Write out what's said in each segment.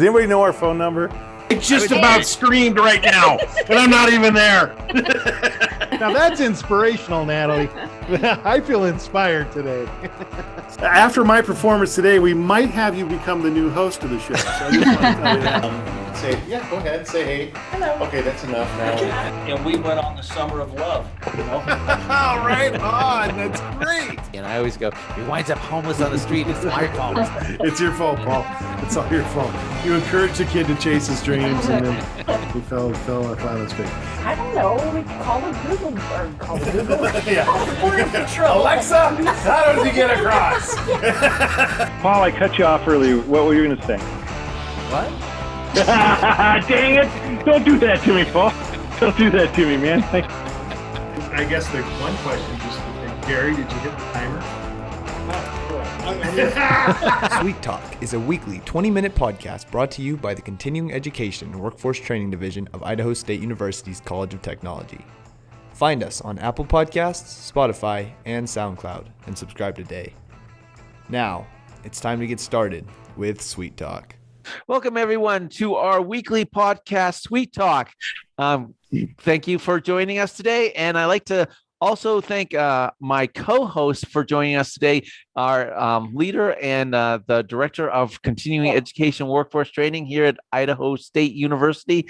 Does anybody know our phone number? I just about screamed right now, and I'm not even there. Now that's inspirational, Natalie. I feel inspired today. After my performance today, we might have you become the new host of the show. So I just want to tell you that. Go ahead, say hey. Hello. Okay, that's enough now. And we went on the summer of love, you know? Right on, that's great. And I always go, he winds up homeless on the street. It's my fault. It's your fault, Paul. It's all your fault. You encouraged the kid to chase his dreams, and then he fell on his face. I don't know. We call it Google or call it Google. Alexa, how does he get across? Paul, I cut you off earlier. What were you going to say? What? Dang it! Don't do that to me, Paul. Don't do that to me, man. I guess the one question, just Gary, did you hit the timer? CEWT Talk is a weekly 20-minute podcast brought to you by the Continuing Education and Workforce Training Division of Idaho State University's College of Technology. Find us on Apple Podcasts, Spotify, and SoundCloud, and subscribe today. Now, it's time to get started with CEWT Talk. Welcome, everyone, to our weekly podcast, CEWT Talk. Thank you for joining us today. And I'd like to also thank my co-host for joining us today, our leader and the director of continuing education workforce training here at Idaho State University,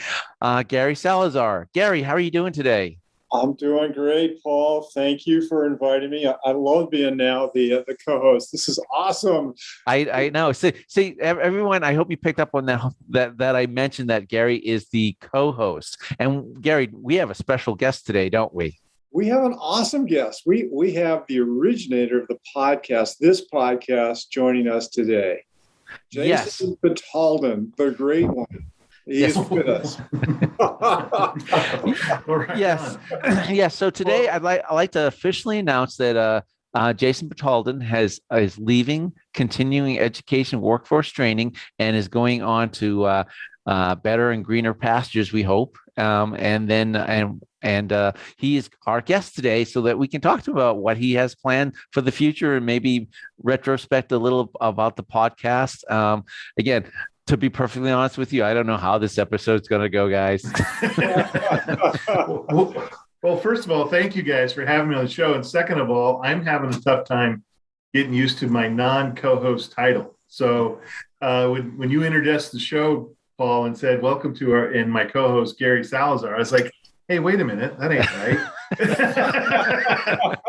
Gary Salazar. Gary, how are you doing today? I'm doing great, Paul. Thank you for inviting me. I love being now the co-host. This is awesome. I know. See, everyone, I hope you picked up on that I mentioned that Gary is the co-host. And Gary, we have a special guest today, don't we? We have an awesome guest. We have the originator of the podcast, this podcast, joining us today. Jason Batalden, the great one. He's with us. Yes. Yes. So today I'd like to officially announce that Jason Batalden is leaving continuing education workforce training and is going on to better and greener pastures, we hope. And he is our guest today so that we can talk to him about what he has planned for the future and maybe retrospect a little about the podcast. Again, to be perfectly honest with you, I don't know how this episode's going to go, guys. Well, first of all, thank you guys for having me on the show. And second of all, I'm having a tough time getting used to my non-co-host title. So when you introduced the show, Paul, and said, welcome to my co-host, Gary Salazar, I was like, hey, wait a minute, that ain't right.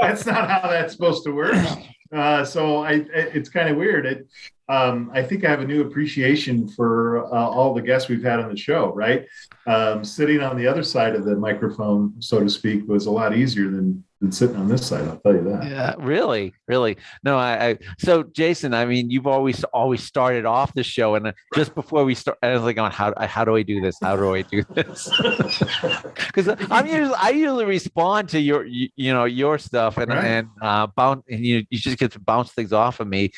That's not how that's supposed to work. So it's kind of weird. I think I have a new appreciation for all the guests we've had on the show, right? Sitting on the other side of the microphone, so to speak, was a lot easier than sitting on this side. I'll tell you that. Yeah, really. No, so Jason, I mean, you've always started off the show, and just before we start, I was like, how do I do this? How do I do this? Because I usually respond to your stuff, and you just get to bounce things off of me.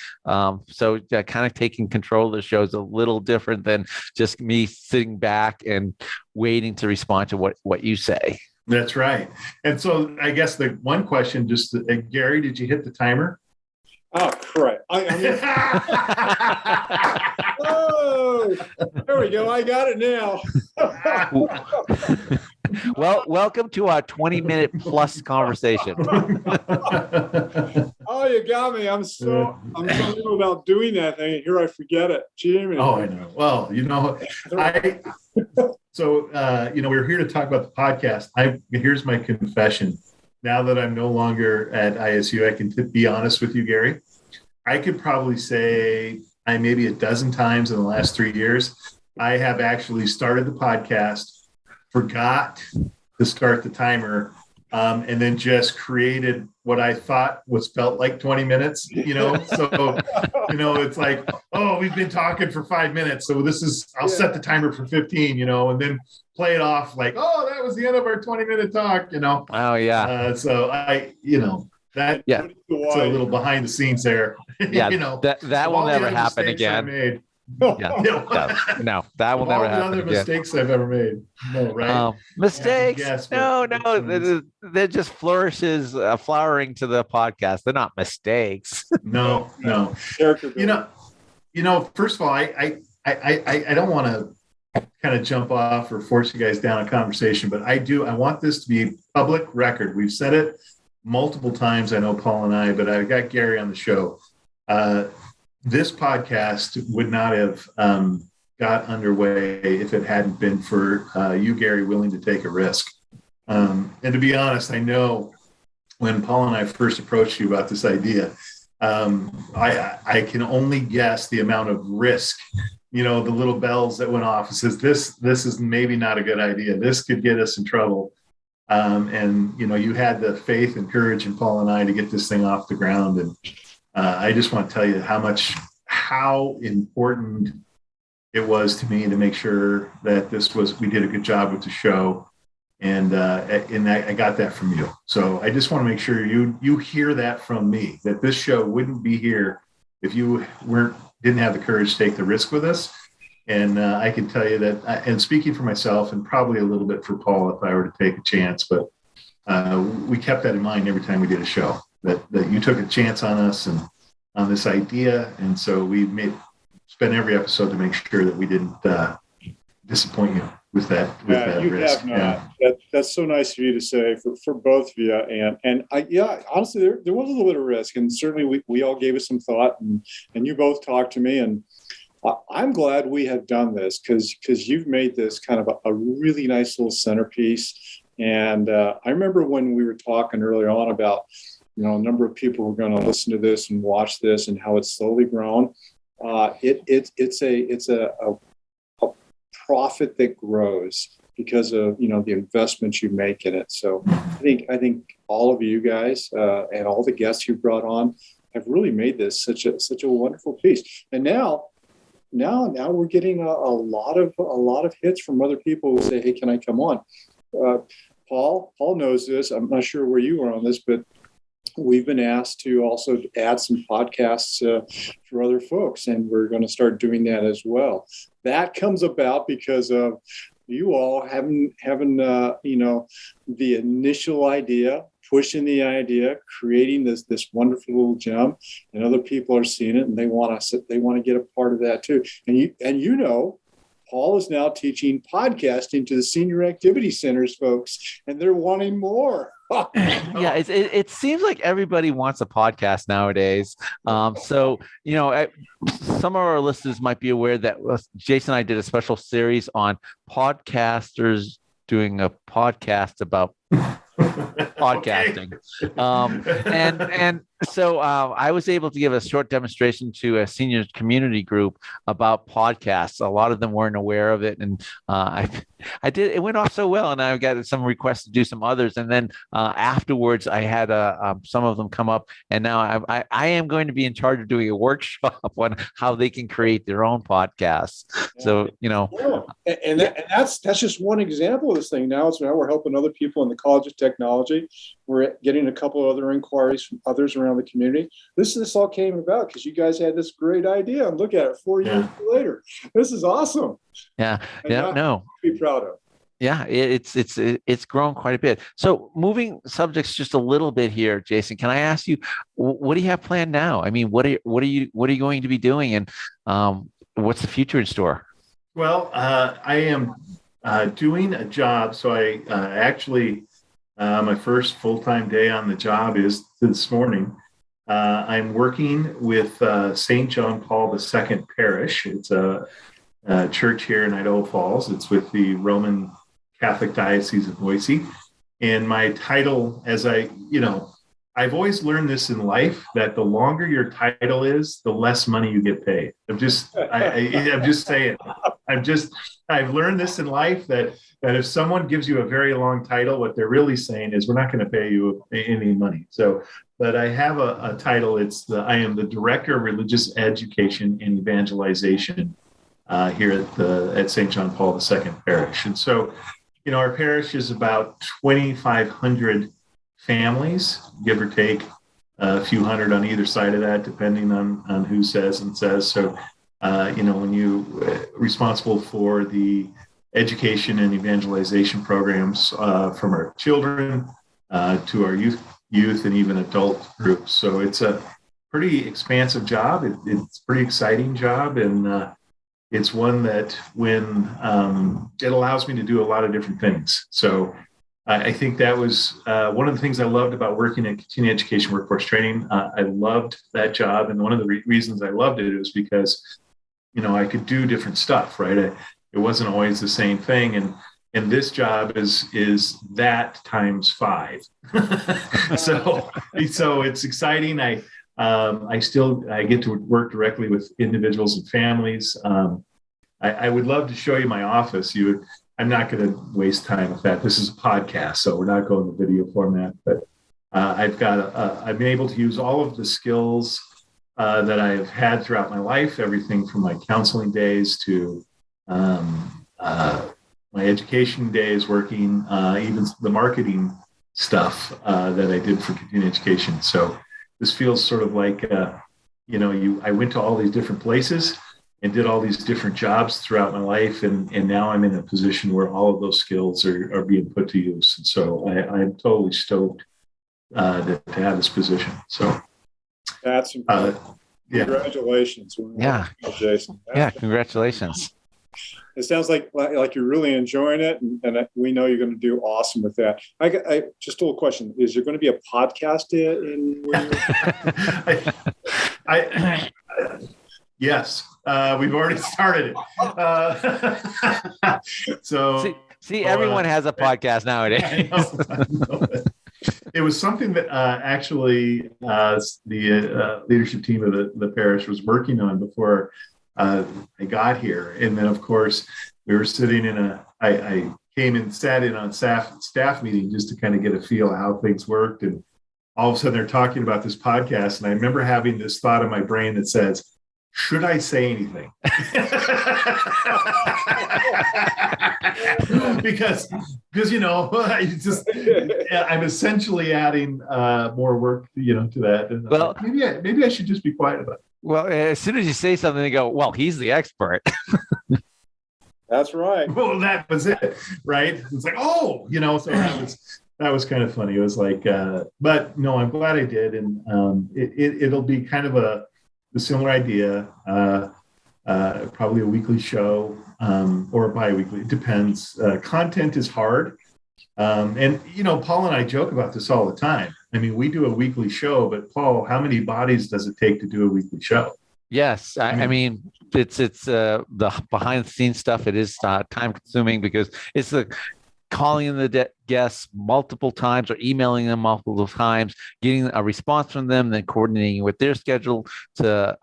So kind of taking control of the show is a little different than just me sitting back and waiting to respond to what you say. That's right. And so I guess the one question, just Gary, did you hit the timer? Oh, correct. Oh, there we go. I got it now. Well, welcome to our 20-minute plus conversation. Oh, you got me. I'm so new about doing that thing. Here I forget it. Jimmy. Oh, I know. Well, we're here to talk about the podcast. Here's my confession. Now that I'm no longer at ISU, I can be honest with you, Gary. I could probably say maybe a dozen times in the last 3 years, I have actually started the podcast, forgot to start the timer, and then just created what I thought felt like 20 minutes, So, it's like, oh, we've been talking for 5 minutes. So I'll set the timer for 15, and then play it off like, oh, that was the end of our 20-minute talk, Oh, yeah. So it's a little behind the scenes there. Yeah, that will never happen again. No, that will never happen. All the other mistakes I've ever made. No, right? Mistakes? No. They're just flourishes, flowering to the podcast. They're not mistakes. No. First of all, I don't want to kind of jump off or force you guys down a conversation, but I want this to be public record. We've said it multiple times. I know Paul and I, but I got Gary on the show. This podcast would not have got underway if it hadn't been for you, Gary, willing to take a risk. And to be honest, I know when Paul and I first approached you about this idea, I can only guess the amount of risk, the little bells that went off. It says, this is maybe not a good idea. This could get us in trouble. And you had the faith and courage in Paul and I to get this thing off the ground. And I just want to tell you how important it was to me to make sure that we did a good job with the show. And I got that from you. So I just want to make sure you hear that from me, that this show wouldn't be here if you didn't have the courage to take the risk with us. And I can tell you that, and speaking for myself and probably a little bit for Paul, if I were to take a chance, but we kept that in mind every time we did a show, that you took a chance on us and on this idea. And so we spent every episode to make sure that we didn't disappoint you with that you risk. have not. Yeah. That's so nice of you to say for both of you. And honestly, there was a little bit of risk, and certainly we all gave it some thought, and you both talked to me, and I'm glad we have done this because you've made this kind of a really nice little centerpiece. And I remember when we were talking earlier on about, a number of people who are going to listen to this and watch this and how it's slowly grown. It's a profit that grows because of the investments you make in it. So I think all of you guys and all the guests you brought on have really made this such a wonderful piece. And now we're getting a lot of hits from other people who say, "Hey, can I come on?" Paul knows this. I'm not sure where you are on this, but we've been asked to also add some podcasts for other folks, and we're going to start doing that as well. That comes about because of you all having the initial idea, pushing the idea, creating this wonderful little gem, and other people are seeing it and they want to get a part of that too. And Paul is now teaching podcasting to the senior activity centers folks, and they're wanting more. Yeah, it seems like everybody wants a podcast nowadays. So some of our listeners might be aware that Jason and I did a special series on podcasters doing a podcast about podcasting. And so I was able to give a short demonstration to a senior community group about podcasts. A lot of them weren't aware of it. And I did, it went off so well. And I got some requests to do some others. And then afterwards, I had some of them come up. And now I am going to be in charge of doing a workshop on how they can create their own podcasts. So, And that's just one example of this thing. Now we're helping other people in the College of Technology. We're getting a couple of other inquiries from others around the community. This all came about because you guys had this great idea, and look at it 4 years later. This is awesome. Yeah. To be proud of. Yeah, it's grown quite a bit. So moving subjects just a little bit here, Jason, can I ask you, what do you have planned now? I mean, what are you going to be doing, and what's the future in store? Well, I am doing a job. So I actually, my first full-time day on the job is this morning. I'm working with St. John Paul II Parish. It's a church here in Idaho Falls. It's with the Roman Catholic Diocese of Boise. And my title, I've always learned this in life, that the longer your title is, the less money you get paid. I'm just saying. I've learned this in life that if someone gives you a very long title, what they're really saying is, we're not going to pay you any money. So, but I have a title. I am the Director of Religious Education and Evangelization here at St. John Paul II Parish. And so, our parish is about 2,500 families, give or take a few hundred on either side of that, depending on who says and says. So, when you responsible for the education and evangelization programs from our children to our youth and even adult groups. So it's a pretty expansive job. It's a pretty exciting job. And, it's one that when it allows me to do a lot of different things. So I think that was one of the things I loved about working at Continuing Education Workforce Training. I loved that job. And one of the reasons I loved it was because, I could do different stuff, right? It wasn't always the same thing. And this job is that times 5. So it's exciting. I get to work directly with individuals and families. I would love to show you my office. I'm not going to waste time with that. This is a podcast, so we're not going to video format. But I've been able to use all of the skills that I've had throughout my life, everything from my counseling days to my education days, working, even the marketing stuff that I did for continuing education. So this feels sort of like, I went to all these different places and did all these different jobs throughout my life. And now I'm in a position where all of those skills are being put to use. And so I'm totally stoked to have this position. So that's important. Congratulations. Yeah. Jason. Congratulations. It sounds like you're really enjoying it, and we know you're going to do awesome with that. I just a little question: is there going to be a podcast in? Yes, we've already started it. So see, everyone has a podcast nowadays. I know. It was something that actually the leadership team of the parish was working on before I got here. And then, of course, we were sitting I came and sat in on staff meeting just to kind of get a feel of how things worked. And all of a sudden they're talking about this podcast. And I remember having this thought in my brain that says, should I say anything? because I'm essentially adding more work, to that. And well, maybe I should just be quiet about it. Well, as soon as you say something, they go, well, he's the expert. That's right. Well, that was it, right? It's like, so that was kind of funny. It was like, but no, I'm glad I did. And it'll be kind of a similar idea, probably a weekly show or bi-weekly. It depends. Content is hard. And, Paul and I joke about this all the time. I mean, we do a weekly show, but Paul, how many bodies does it take to do a weekly show? Yes. I mean, it's the behind the scenes stuff. It is time consuming because it's the calling in the guests multiple times or emailing them multiple times, getting a response from them, then coordinating with their schedule to,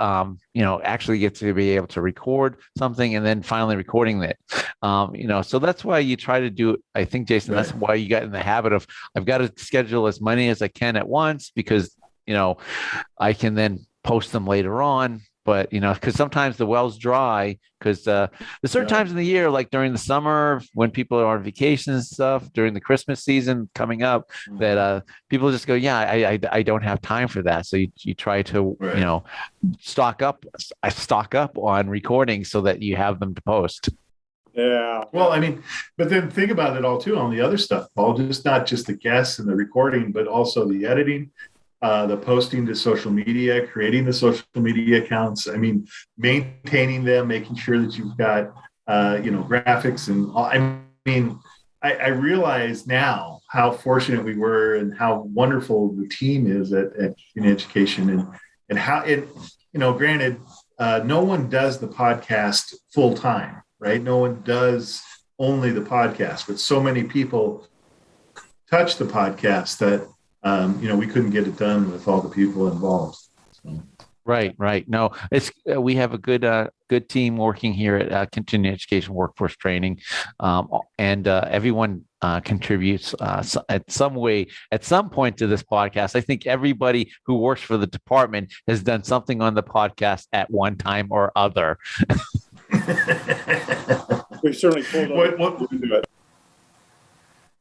actually get to be able to record something and then finally recording it. So that's why you try to do, I think, Jason, that's why you got in the habit of, I've got to schedule as many as I can at once because, I can then post them later on. But, because sometimes the well's dry because there's certain times in the year, like during the summer when people are on vacation and stuff, during the Christmas season coming up, that people just go, I don't have time for that. So you try to, stock up on recording so that you have them to post. Yeah. Well, I mean, but then think about it all too on the other stuff, Paul, not just the guests and the recording, but also the editing. The posting to social media, creating the social media accounts. I mean, maintaining them, making sure that you've got, graphics and all. I mean, I realize now how fortunate we were and how wonderful the team is at education and how it, granted, no one does the podcast full time, right? No one does only the podcast, but so many people touch the podcast that, we couldn't get it done with all the people involved. So. Right. No, it's we have a good team working here at Continuing Education Workforce Training, and everyone contributes at some way at some point to this podcast. I think everybody who works for the department has done something on the podcast at one time or other. We've certainly pulled on into it.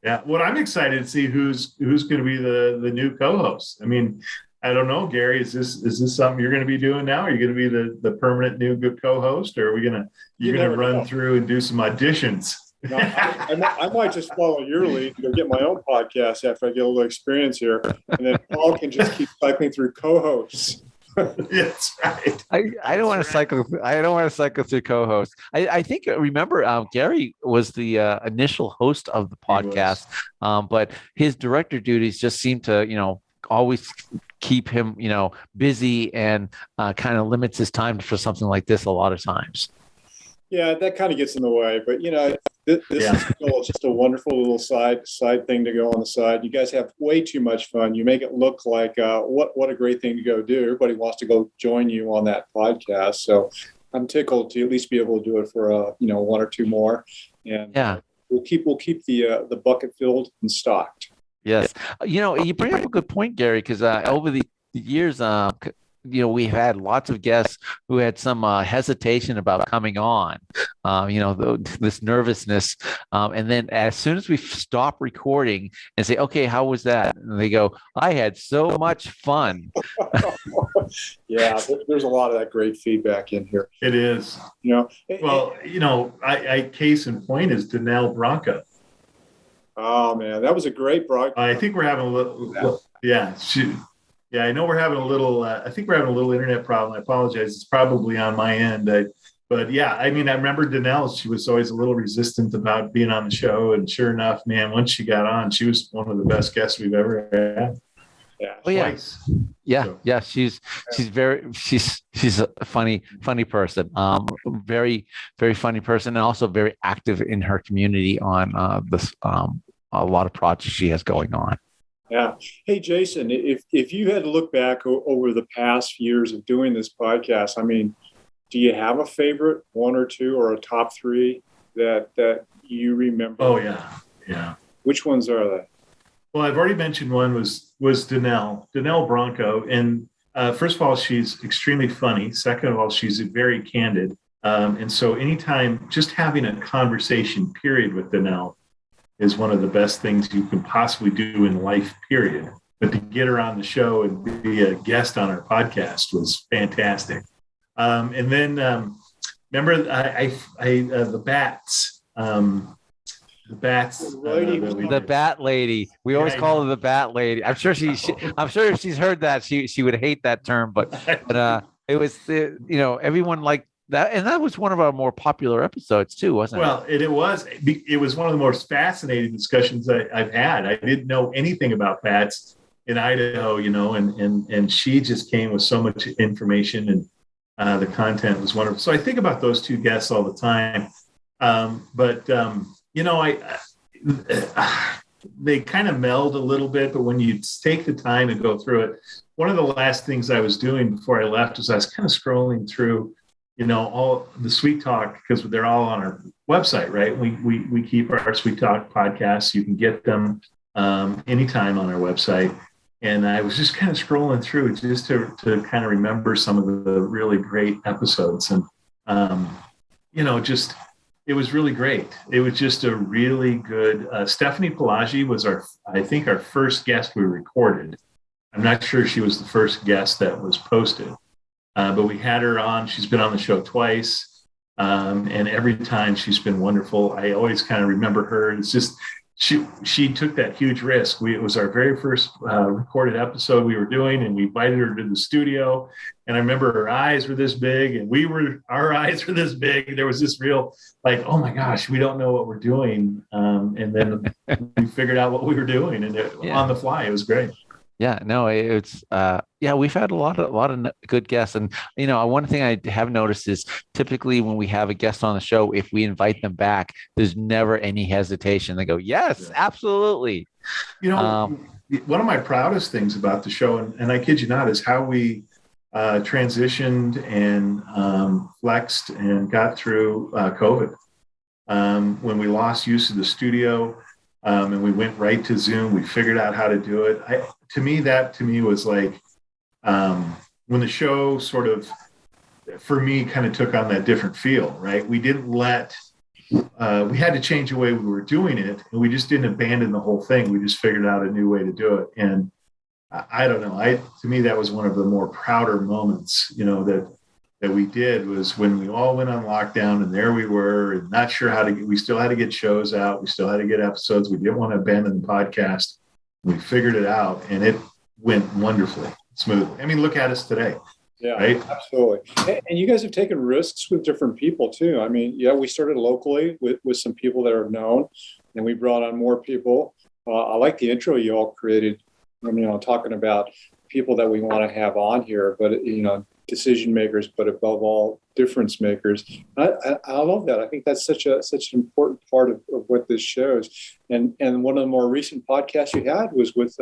Yeah, what I'm excited to see who's going to be the new co-host. I mean, I don't know, Gary. Is this something you're going to be doing now? Are you going to be the permanent new good co-host, or are we going to run through and do some auditions? No, I might just follow your lead and go get my own podcast after I get a little experience here, and then Paul can just keep cycling through co-hosts. That's right. I don't want to cycle. I don't want to cycle through co-host. I think remember Gary was the initial host of the podcast, but his director duties just seem to always keep him busy and kind of limits his time for something like this a lot of times. Yeah, that kind of gets in the way, but this is still just a wonderful little side thing to go on the side. You guys have way too much fun. You make it look like what a great thing to go do. Everybody wants to go join you on that podcast. So I'm tickled to at least be able to do it for one or two more, and we'll keep the bucket filled and stocked. Yes, you bring up a good point, Gary, because over the years, we've had lots of guests who had some hesitation about coming on, this nervousness. And then as soon as we stop recording and say, okay, how was that? And they go, I had so much fun. Yeah, there's a lot of that great feedback in here. It is. I case in point is Danelle Bronco. Oh, man, that was a great broadcast. I think we're having a little, Yeah, I know we're having a little. I think we're having a little internet problem. I apologize. It's probably on my end. But yeah, I remember Danelle. She was always a little resistant about being on the show, and sure enough, man, once she got on, she was one of the best guests we've ever had. Yeah. Oh yeah. Yeah. So, yeah. She's a funny person. Very, very funny person, and also very active in her community on this. A lot of projects she has going on. Yeah. Hey, Jason, if you had to look back over the past years of doing this podcast, do you have a favorite, one or two, or a top three that you remember? Oh, yeah. Which ones are they? Well, I've already mentioned one was Danelle Bronco. And first of all, she's extremely funny. Second of all, she's very candid. And so anytime just having a conversation, period, with Danelle is one of the best things you can possibly do in life, period. But to get her on the show and be a guest on our podcast was fantastic. And then remember the bats. The Bat Lady. We always call her the Bat Lady. I'm sure I'm sure if she's heard that, she would hate that term. But it was everyone liked that, and that was one of our more popular episodes too, wasn't it? Well, it was one of the most fascinating discussions I've had. I didn't know anything about bats in Idaho, and she just came with so much information, and the content was wonderful. So I think about those two guests all the time. They kind of meld a little bit, but when you take the time and go through it, one of the last things I was doing before I left was I was kind of scrolling through, all the CEWT Talk, because they're all on our website, right? We keep our CEWT Talk podcasts. You can get them anytime on our website. And I was just kind of scrolling through just to kind of remember some of the really great episodes. And, it was really great. It was just a really good. Stephanie Pelagi was our first guest we recorded. I'm not sure she was the first guest that was posted, but we had her on. She's been on the show twice, and every time she's been wonderful. I always kind of remember her. It's just she took that huge risk. It was our very first recorded episode we were doing, and we invited her to the studio. And I remember her eyes were this big, and our eyes were this big. There was this real, like, oh my gosh, we don't know what we're doing. And then we figured out what we were doing, and on the fly, it was great. Yeah, no, it's we've had a lot of good guests, and one thing I have noticed is typically when we have a guest on the show, if we invite them back, there's never any hesitation. They go, yes, absolutely. One of my proudest things about the show, and I kid you not, is how we transitioned and flexed and got through COVID. When we lost use of the studio, and we went right to Zoom, we figured out how to do it. To me was like when the show sort of, for me, kind of took on that different feel, right? We didn't we had to change the way we were doing it, and we just didn't abandon the whole thing. We just figured out a new way to do it. And I don't know, to me, that was one of the more prouder moments, that we did, was when we all went on lockdown, and there we were, and not sure we still had to get shows out. We still had to get episodes. We didn't want to abandon the podcast. We figured it out, and it went wonderfully smoothly. Look at us today. Yeah, right? absolutely. And you guys have taken risks with different people too. I mean, yeah, we started locally with some people that are known, and we brought on more people. I like the intro you all created, talking about people that we want to have on here, but, decision makers, but above all, difference makers. I love that. I think that's such an important part of what this shows. And one of the more recent podcasts you had was with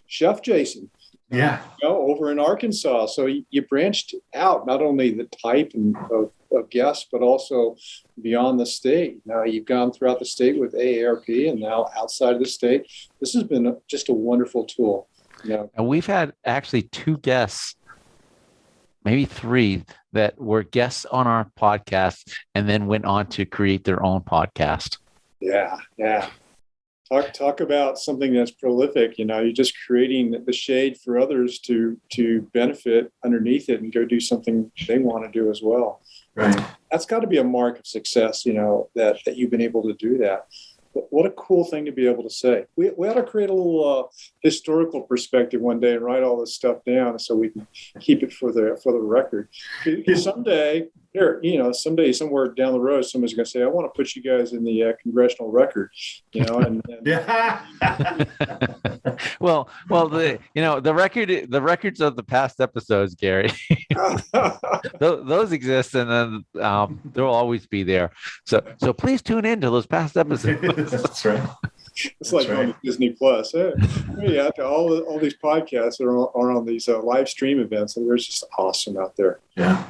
Chef Jason. Yeah. Over in Arkansas. So you branched out, not only the type of guests, but also beyond the state. Now you've gone throughout the state with AARP and now outside of the state. This has been just a wonderful tool. And we've had actually 2 guests, maybe 3, that were guests on our podcast and then went on to create their own podcast. Yeah. Talk about something that's prolific. You're just creating the shade for others to benefit underneath it and go do something they want to do as well. Right. That's got to be a mark of success, that you've been able to do that. What a cool thing to be able to say. We ought to create a little historical perspective one day and write all this stuff down so we can keep it for the record. Someday, somewhere down the road, somebody's going to say, "I want to put you guys in the congressional record." Yeah. well, the records of the past episodes, Gary, those exist, and then they'll always be there. So please tune in to those past episodes. That's right. It's like going to Disney Plus. Yeah, all these podcasts are on these live stream events, and they're just awesome out there. Yeah.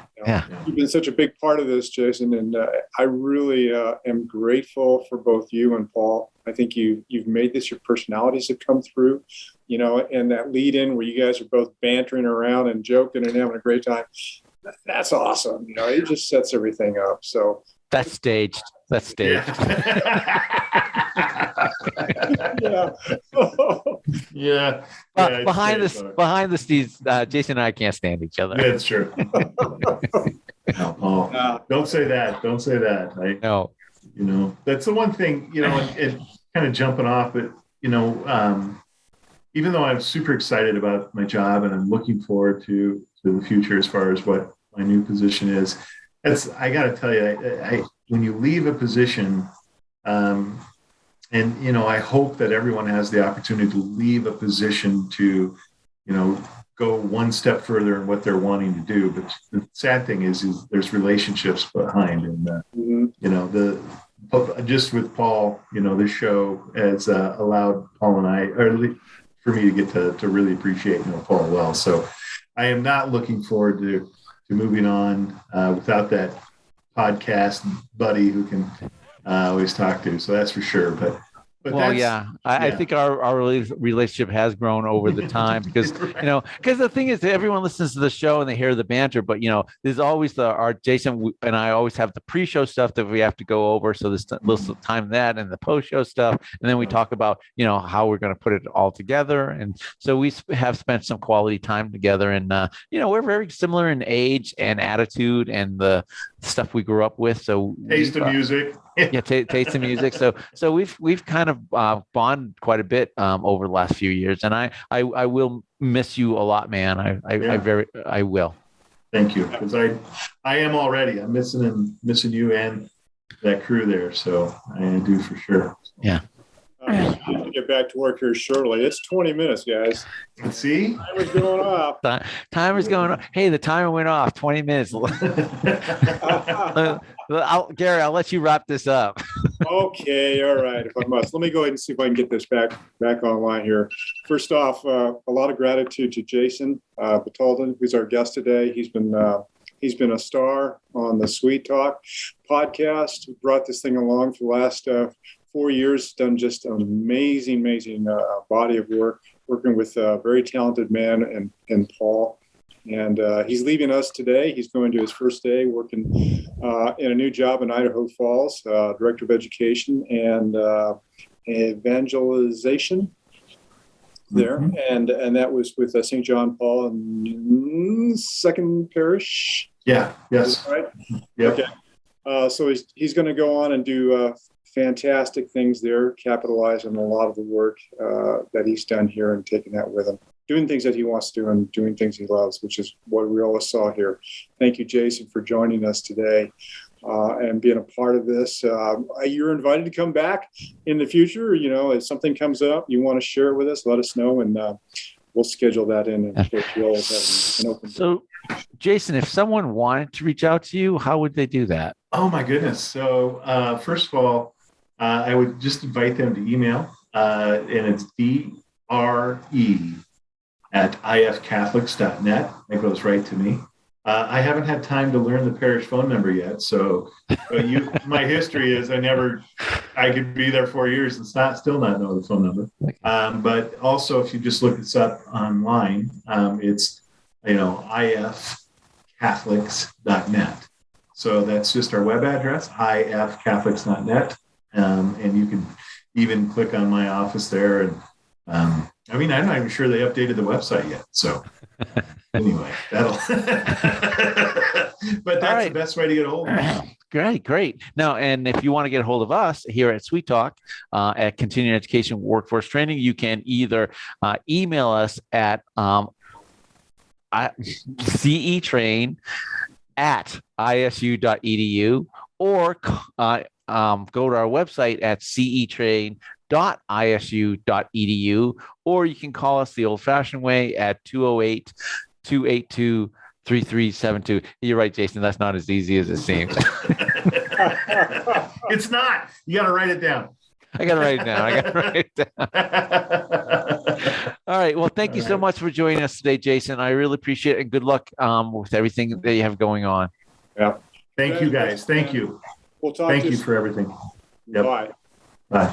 You've been such a big part of this, Jason, and I really am grateful for both you and Paul. I think you've made this. Your personalities have come through, and that lead in where you guys are both bantering around and joking and having a great time. That's awesome. It just sets everything up. So that's staged. Yeah. Yeah. Behind the scenes, Jason and I can't stand each other. That's true. No, don't say that. Don't say that. No. That's the one thing, and kind of jumping off, but, even though I'm super excited about my job and I'm looking forward to the future as far as what my new position is, I got to tell you, when you leave a position, and, I hope that everyone has the opportunity to leave a position to, go one step further in what they're wanting to do. But the sad thing is there's relationships behind, and, just with Paul, this show has allowed Paul and I, or for me to get to really appreciate, Paul well. So I am not looking forward to moving on without that podcast buddy who can always talk to. So that's for sure. But I think our relationship has grown over the time because because the thing is that everyone listens to the show and they hear the banter, but there's always our Jason and I always have the pre-show stuff that we have to go over. So there's little time that and the post-show stuff, and then we talk about how we're going to put it all together. And so we have spent some quality time together, and we're very similar in age and attitude and the stuff we grew up with. So taste of music. Taste of music. So we've kind of bonded quite a bit over the last few years, and I will miss you a lot, man. I will. Thank you, because I am already. I'm missing you and that crew there. So I do for sure. Yeah. To get back to work here shortly. It's 20 minutes, guys. See? Time is going off. Time is going off. Hey, the timer went off. 20 minutes. Gary, I'll let you wrap this up. Okay, all right. If I must, let me go ahead and see if I can get this back online here. First off, a lot of gratitude to Jason Batalden, who's our guest today. He's been a star on the CEWT Talk podcast. Brought this thing along for the last 4 years, done just an amazing body of work, working with a very talented man and Paul. And he's leaving us today. He's going to his first day working in a new job in Idaho Falls, Director of Education and Evangelization there. Mm-hmm. And that was with St. John Paul and Second Parish. Yeah, yes. Right? Yep. Okay. So he's going to go on and do fantastic things there, capitalize on a lot of the work that he's done here and taking that with him. doing things that he wants to do and doing things he loves, which is what we all saw here. Thank you, Jason, for joining us today and being a part of this. You're invited to come back in the future. If something comes up, you want to share it with us, let us know, and we'll schedule that in. And of course, we always have an open. So, Jason, if someone wanted to reach out to you, how would they do that? Oh my goodness. So first of all, I would just invite them to email, and it's dre@ifcatholics.net. That goes right to me. I haven't had time to learn the parish phone number yet. So my history is I could be there 4 years and still not know the phone number. But also, if you just look us up online, it's, ifcatholics.net. So that's just our web address, ifcatholics.net. And you can even click on my office there. And I'm not even sure they updated the website yet. So anyway, but that's the best way to get a hold of me. Great. Now, and if you want to get a hold of us here at CEWT Talk at Continuing Education Workforce Training, you can either email us at cetrain@isu.edu or go to our website at cetrain.isu.edu, or you can call us the old-fashioned way at 208-282-3372. You're right, Jason. That's not as easy as it seems. It's not. You got to write it down. I got to write it down. All right. Well, thank you so much for joining us today, Jason. I really appreciate it, and good luck with everything that you have going on. Yeah. Thank you, guys. Thank you. We'll talk. Thank you for everything. Yep. Bye. Bye.